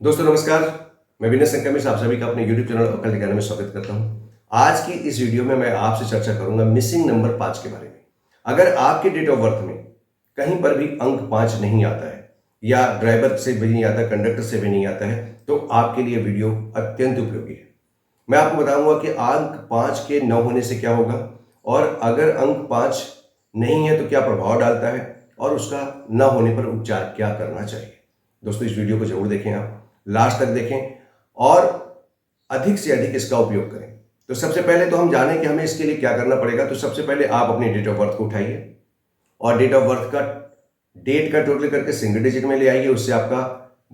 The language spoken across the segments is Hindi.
दोस्तों नमस्कार। मैं विनय संकमिश आप सभी का अपने YouTube चैनल अकल अकेडमी में स्वागत करता हूं। आज की इस वीडियो में मैं आपसे चर्चा करूंगा मिसिंग नंबर 5 के बारे में। अगर आपके डेट ऑफ बर्थ में कहीं पर भी अंक 5 नहीं आता है या ड्राइवर से भी नहीं आता, कंडक्टर से भी नहीं आता है, तो आपके लिए वीडियो अत्यंत उपयोगी है। मैं आपको बताऊंगा कि अंक 5 के न होने से क्या होगा और अगर अंक 5 नहीं है तो क्या प्रभाव डालता है और उसका न होने पर उपचार क्या करना चाहिए। दोस्तों इस वीडियो को जरूर देखें, आप लास्ट तक देखें और अधिक से अधिक इसका उपयोग करें। तो सबसे पहले तो हम जानें कि हमें इसके लिए क्या करना पड़ेगा। तो सबसे पहले आप अपनी डेट ऑफ बर्थ को उठाइए और डेट ऑफ बर्थ का डेट का टोटल करके सिंगल डिजिट में ले आइए। उससे आपका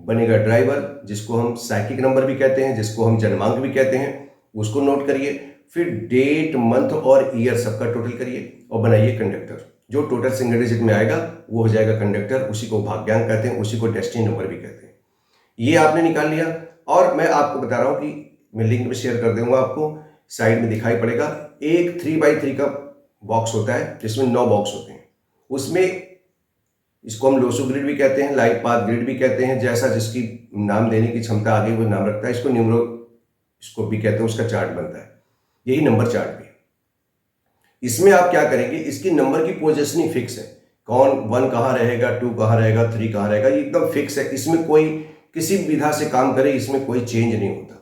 बनेगा ड्राइवर, जिसको हम साइकिक नंबर भी कहते हैं, जिसको हम जन्मांक भी कहते हैं, उसको नोट करिए। फिर डेट, मंथ और ईयर सबका टोटल करिए और बनाइए कंडक्टर। जो टोटल सिंगल डिजिट में आएगा वो हो जाएगा कंडक्टर। उसी को भाग्यांक कहते हैं, उसी को डेस्टिनी नंबर भी कहते हैं। ये आपने निकाल लिया और मैं आपको बता रहा हूं कि मैं लिंक में शेयर कर दूंगा, आपको साइड में दिखाई पड़ेगा। एक 3x3 का बॉक्स होता है जिसमें 9 बॉक्स होते हैं। उसमें इसको हम लोसो ग्रिड भी कहते हैं, लाइफ पाथ ग्रिड भी कहते हैं, जैसा जिसकी नाम देने की क्षमता आगे वो नाम रखता है। इसको न्यूमरो इसको भी कहते हैं, उसका चार्ट बनता है। यही नंबर चार्ट भी है। इसमें आप क्या करेंगे, इसकी नंबर की पोजीशनिंग फिक्स है। कौन 1 कहाँ रहेगा, 2 कहाँ रहेगा, 3 कहाँ रहेगा, ये एकदम फिक्स है। इसमें कोई किसी भी विधा से काम करे, इसमें कोई चेंज नहीं होता।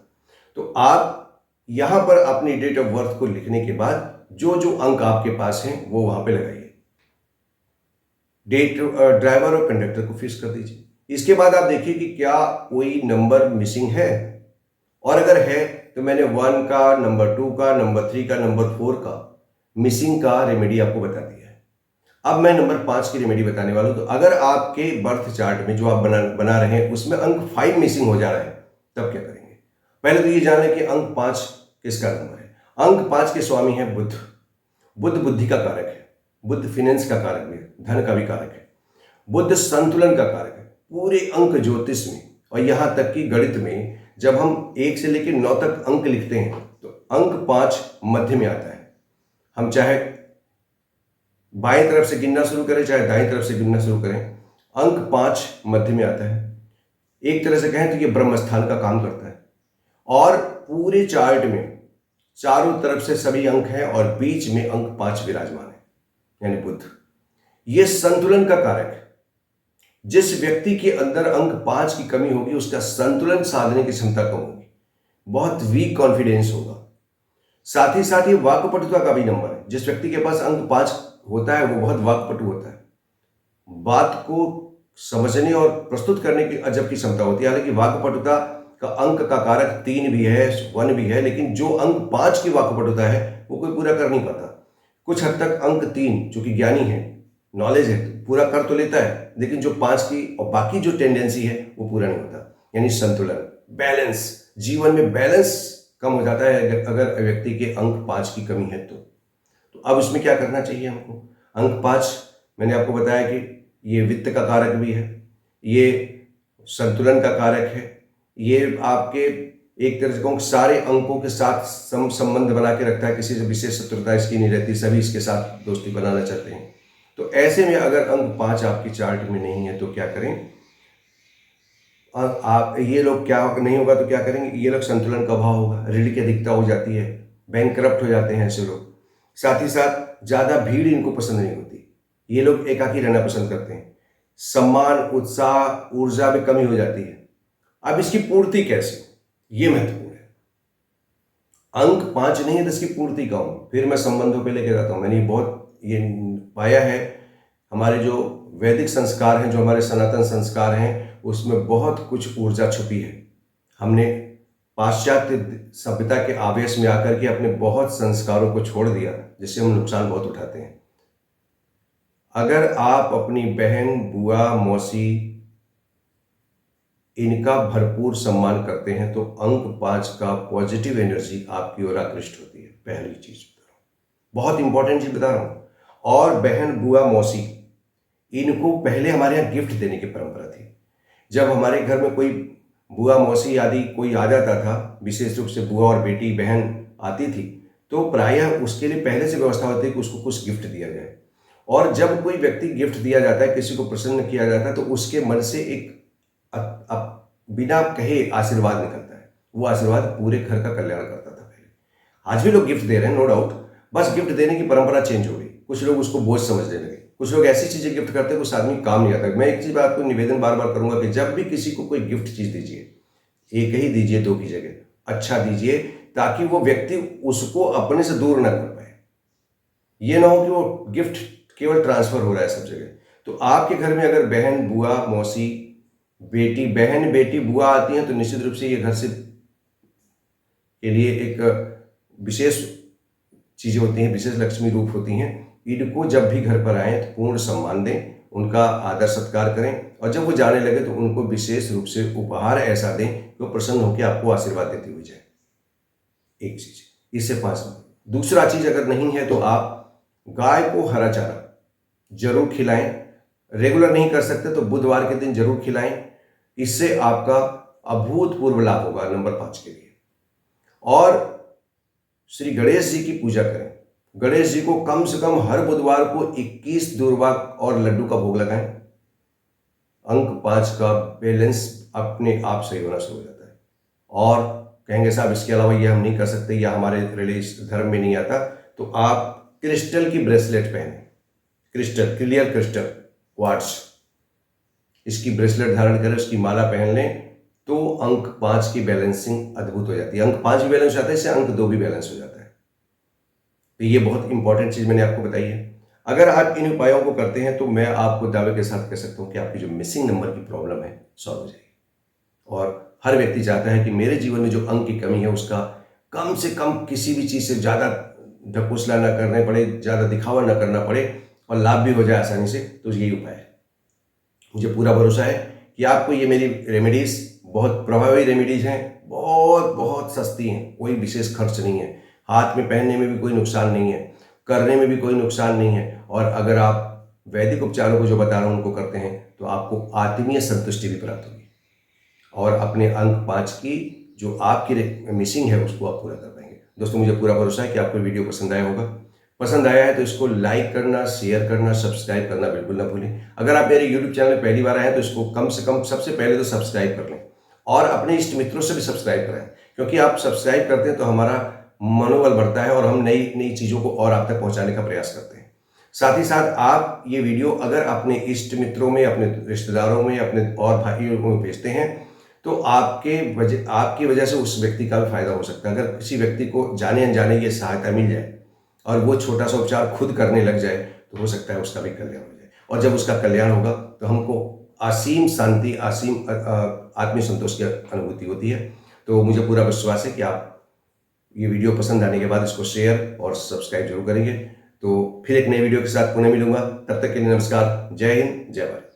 तो आप यहां पर अपनी डेट ऑफ बर्थ को लिखने के बाद जो जो अंक आपके पास हैं वो वहां पे लगाइए। डेट, ड्राइवर और कंडक्टर को फिक्स कर दीजिए। इसके बाद आप देखिए कि क्या कोई नंबर मिसिंग है, और अगर है तो मैंने 1 का, नंबर 2 का, नंबर 3 का, नंबर 4 का मिसिंग का रेमेडी आपको बता दिया है। अब मैं नंबर 5 की रेमेडी बताने वाला हूं। तो अगर आपके बर्थ चार्ट में जो आप बना रहे हैं उसमें अंक 5 मिसिंग हो जा रहा है, तब क्या करेंगे। पहले तो ये जान लें कि अंक 5 किसका नंबर है। अंक 5 के स्वामी है बुध। बुध बुद्धि का कारक है, बुध फिनेंस का कारक भी है, धन का भी कारक है, बुध संतुलन का कारक है। पूरे अंक ज्योतिष में और यहां तक कि गणित में जब हम 1 से लेकर 9 तक अंक लिखते हैं तो अंक 5 मध्य में आता है। हम चाहे बाएं तरफ से गिनना शुरू करें चाहे दाएं तरफ से गिनना शुरू करें, अंक 5 मध्य में आता है। एक तरह से कहें तो ये ब्रह्म स्थान का काम करता है। और पूरे चार्ट में चारों तरफ से सभी अंक हैं और बीच में अंक 5 विराजमान है, यानी बुध। ये संतुलन का कारक है। जिस व्यक्ति के अंदर अंक 5 की कमी होगी उसका संतुलन साधने की क्षमता कम होगी, बहुत वीक कॉन्फिडेंस होगा। साथ ही ये वाक्पटुता का भी नंबर है। जिस व्यक्ति के पास अंक 5 होता है वो बहुत वाक्पटु होता है, बात को समझने और प्रस्तुत करने की अजब की क्षमता होती है। हालांकि वाक्पटुता का अंक का कारक 3 भी है, 1 भी है, लेकिन जो अंक 5 की वाक्पटुता है वो कोई पूरा कर नहीं पाता। कुछ हद तक अंक 3 जो कि ज्ञानी है, नॉलेज है, पूरा कर तो लेता है, लेकिन जो 5 की और बाकी जो टेंडेंसी है वो पूरा नहीं होता। यानी संतुलन, बैलेंस, जीवन में बैलेंस कम हो जाता है अगर व्यक्ति के अंक 5 की कमी है तो अब इसमें क्या करना चाहिए हमको। अंक 5 मैंने आपको बताया कि ये वित्त का कारक भी है, ये संतुलन का कारक है, ये आपके एक तरह से कहूँ सारे अंकों के साथ संबंध बना के रखता है। किसी से विशेष शत्रुता इसकी नहीं रहती, सभी इसके साथ दोस्ती बनाना चाहते हैं। तो ऐसे में अगर अंक 5 आपकी चार्ट में नहीं है तो क्या करें। और आप ये लोग क्या नहीं होगा तो क्या करेंगे, ये लोग संतुलन का अभाव होगा, ऋण की अधिकता हो जाती है, बैंकक्रप्ट हो जाते हैं ऐसे लोग। साथ ही साथ ज़्यादा भीड़ इनको पसंद नहीं होती, ये लोग एकाकी रहना पसंद करते हैं। सम्मान, उत्साह, ऊर्जा में कमी हो जाती है। अब इसकी पूर्ति कैसे, ये महत्वपूर्ण है। अंक 5 नहीं है तो इसकी पूर्ति का हूं, फिर मैं संबंधों पे लेके जाता हूं। मैंने बहुत ये पाया है, हमारे जो वैदिक संस्कार हैं, जो हमारे सनातन संस्कार हैं, उसमें बहुत कुछ ऊर्जा छुपी है। हमने पाश्चात्य सभ्यता के आवेश में आकर के अपने बहुत संस्कारों को छोड़ दिया, जिससे हम नुकसान बहुत उठाते हैं। अगर आप अपनी बहन, बुआ, मौसी इनका भरपूर सम्मान करते हैं तो अंक 5 का पॉजिटिव एनर्जी आपकी ओर आकृष्ट होती है। पहली चीज बता रहा हूं, बहुत इंपॉर्टेंट चीज बता रहा हूं। और बहन, बुआ, मौसी इनको पहले हमारे यहाँ गिफ्ट देने की परंपरा थी। जब हमारे घर में कोई बुआ, मौसी आदि कोई आ जाता था, विशेष रूप से बुआ और बेटी बहन आती थी, तो प्रायः उसके लिए पहले से व्यवस्था होती है कि उसको कुछ गिफ्ट दिया जाए। और जब कोई व्यक्ति गिफ्ट दिया जाता है, किसी को प्रसन्न किया जाता है, तो उसके मन से एक बिना कहे आशीर्वाद निकलता है, वो आशीर्वाद पूरे घर का कल्याण करता था पहले। आज भी लोग गिफ्ट दे रहे हैं, नो डाउट, बस गिफ्ट देने की परंपरा चेंज हो गई। कुछ लोग उसको बोझ समझने लगे, कुछ लोग ऐसी चीजें गिफ्ट करते हैं उस आदमी काम नहीं आता। मैं एक चीज आपको निवेदन बार बार करूंगा कि जब भी किसी को कोई गिफ्ट चीज दीजिए, एक ही दीजिए, दो की जगह अच्छा दीजिए, ताकि वो व्यक्ति उसको अपने से दूर ना कर पाए। ये ना हो कि वो गिफ्ट केवल ट्रांसफर हो रहा है सब जगह। तो आपके घर में अगर बहन, बुआ, मौसी, बेटी, बहन, बेटी, बुआ आती हैं तो निश्चित रूप से ये घर से के लिए एक विशेष चीजें होती हैं, विशेष लक्ष्मी रूप होती हैं। इनको जब भी घर पर आए तो पूर्ण सम्मान दें, उनका आदर सत्कार करें, और जब वो जाने लगे तो उनको विशेष रूप से उपहार ऐसा दें कि वो प्रसन्न होकर आपको आशीर्वाद देती हुई जाए। एक चीज, इससे 5 नंबर। दूसरा चीज अगर नहीं है तो आप गाय को हरा चारा जरूर खिलाएं। रेगुलर नहीं कर सकते तो बुधवार के दिन जरूर खिलाएं। इससे आपका अभूतपूर्व लाभ होगा नंबर 5 के लिए। और श्री गणेश जी की पूजा करें। गणेश जी को कम से कम हर बुधवार को 21 दूर्वा और लड्डू का भोग लगाएं। अंक 5 का बैलेंस अपने आप सही होना शुरू हो जाता है। और कहेंगे साहब इसके अलावा ये हम नहीं कर सकते, या हमारे रिलीज धर्म में नहीं आता, तो आप क्रिस्टल की ब्रेसलेट पहने। क्रिस्टल, क्लियर क्रिस्टल क्वार्ट्ज, इसकी ब्रेसलेट धारण करें, उसकी माला पहन लें, तो अंक 5 की बैलेंसिंग अद्भुत हो जाती है। अंक 5 भी बैलेंस हो जाता है, इससे अंक 2 भी बैलेंस हो जाता है। तो ये बहुत इंपॉर्टेंट चीज मैंने आपको बताई है। अगर आप इन उपायों को करते हैं तो मैं आपको दावे के साथ कह सकता हूं कि आपकी जो मिसिंग नंबर की प्रॉब्लम है सॉल्व हो जाएगी। और हर व्यक्ति चाहता है कि मेरे जीवन में जो अंक की कमी है उसका कम से कम किसी भी चीज से ज्यादा ढकोसला ना करने पड़े, ज्यादा दिखावा ना करना पड़े, और लाभ भी हो जाए आसानी से। तो यही उपाय है। मुझे पूरा भरोसा है कि आपको ये मेरी रेमेडीज बहुत प्रभावी रेमेडीज हैं, बहुत बहुत सस्ती हैं, कोई विशेष खर्च नहीं है, हाथ में पहनने में भी कोई नुकसान नहीं है, करने में भी कोई नुकसान नहीं है। और अगर आप वैदिक उपचारों को जो बता रहा हूं उनको करते हैं तो आपको आत्मीय संतुष्टि भी प्राप्त होगी, और अपने अंक 5 की जो आपकी मिसिंग है उसको आप पूरा कर पाएंगे। दोस्तों, मुझे पूरा भरोसा है कि आपको वीडियो पसंद आया होगा। पसंद आया है तो इसको लाइक करना, शेयर करना, सब्सक्राइब करना बिल्कुल ना भूलें। अगर आप मेरे यूट्यूब चैनल में पहली बार आए हैं तो इसको कम से कम सबसे पहले तो सब्सक्राइब कर लें, और अपने इष्ट मित्रों से भी सब्सक्राइब कराएं, क्योंकि आप सब्सक्राइब करते हैं तो हमारा मनोबल बढ़ता है और हम नई नई चीज़ों को और आप तक पहुंचाने का प्रयास करते हैं। साथ ही साथ आप ये वीडियो अगर अपने इष्ट मित्रों में, अपने रिश्तेदारों में, अपने और भाइयों को भेजते हैं तो आपकी वजह से उस व्यक्ति का भी फायदा हो सकता है। अगर किसी व्यक्ति को जाने अनजाने ये सहायता मिल जाए और वो छोटा सा उपचार खुद करने लग जाए तो हो सकता है उसका भी कल्याण हो जाए, और जब उसका कल्याण होगा तो हमको असीम शांति, असीम आत्मसंतोष की अनुभूति होती है। तो मुझे पूरा विश्वास है कि आप ये वीडियो पसंद आने के बाद इसको शेयर और सब्सक्राइब जरूर करेंगे। तो फिर एक नई वीडियो के साथ पुनः मिलूंगा, तब तक के लिए नमस्कार, जय हिंद, जय भारत।